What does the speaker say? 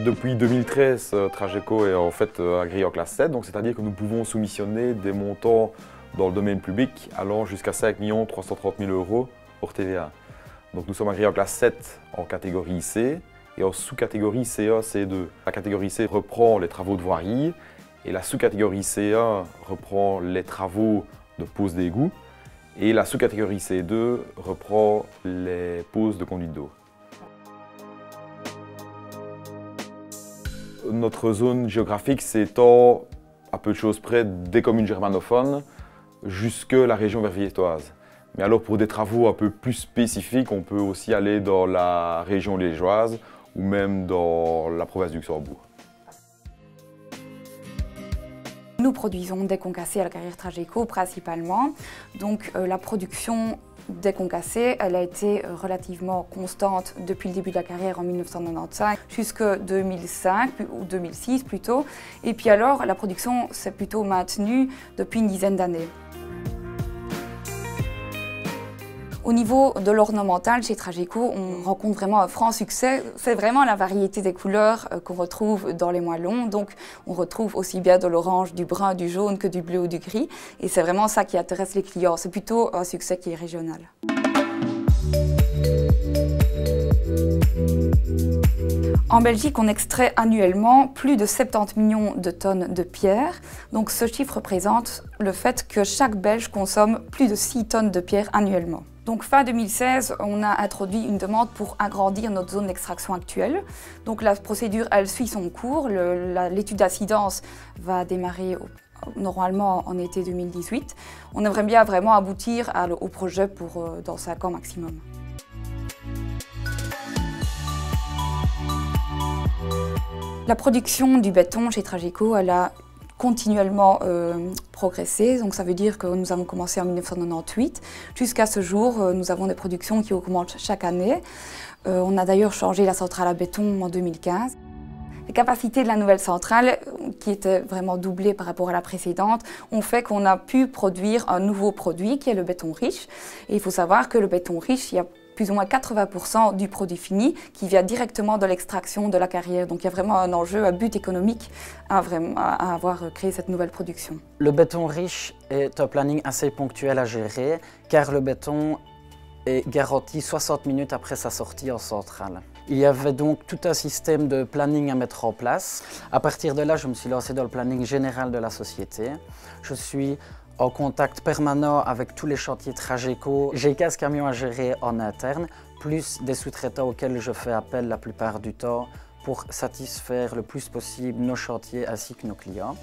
depuis 2013, Trageco est en fait agréé en classe 7, donc c'est-à-dire que nous pouvons soumissionner des montants dans le domaine public allant jusqu'à 5 330 000 € hors TVA. Donc nous sommes agréés en classe 7 en catégorie C et en sous-catégorie CA, C2. La catégorie C reprend les travaux de voirie et la sous-catégorie CA reprend les travaux de pose d'égout et la sous-catégorie C2 reprend les poses de conduite d'eau. Notre zone géographique s'étend à peu de choses près des communes germanophones jusque la région verviétoise. Mais alors pour des travaux un peu plus spécifiques, on peut aussi aller dans la région liégeoise ou même dans la province du Luxembourg. Nous produisons des concassés à la carrière Trageco principalement. Donc la production des concassés, elle a été relativement constante depuis le début de la carrière en 1995 jusqu'en 2005 ou 2006 plutôt. Et puis alors la production s'est plutôt maintenue depuis une dizaine d'années. Au niveau de l'ornemental, chez Trageco, on rencontre vraiment un franc succès. C'est vraiment la variété des couleurs qu'on retrouve dans les moellons. Donc, on retrouve aussi bien de l'orange, du brun, du jaune que du bleu ou du gris. Et c'est vraiment ça qui intéresse les clients. C'est plutôt un succès qui est régional. En Belgique, on extrait annuellement plus de 70 millions de tonnes de pierre. Donc, ce chiffre représente le fait que chaque Belge consomme plus de 6 tonnes de pierre annuellement. Donc fin 2016, on a introduit une demande pour agrandir notre zone d'extraction actuelle. Donc la procédure, elle suit son cours. L'étude d'incidence va démarrer normalement en été 2018. On aimerait bien vraiment aboutir au projet dans 5 ans maximum. La production du béton chez Trageco, elle a continuellement progressé, donc ça veut dire que nous avons commencé en 1998. Jusqu'à ce jour, nous avons des productions qui augmentent chaque année. On a d'ailleurs changé la centrale à béton en 2015. Les capacités de la nouvelle centrale, qui était vraiment doublée par rapport à la précédente, ont fait qu'on a pu produire un nouveau produit qui est le béton riche. Et il faut savoir que le béton riche, il y a plus ou moins 80% du produit fini qui vient directement de l'extraction de la carrière. Donc il y a vraiment un enjeu, un but économique à avoir créé cette nouvelle production. Le béton riche est un planning assez ponctuel à gérer car le béton est garanti 60 minutes après sa sortie en centrale. Il y avait donc tout un système de planning à mettre en place. À partir de là, je me suis lancé dans le planning général de la société. Je suis en contact permanent avec tous les chantiers Trageco. J'ai 15 camions à gérer en interne, plus des sous-traitants auxquels je fais appel la plupart du temps pour satisfaire le plus possible nos chantiers ainsi que nos clients.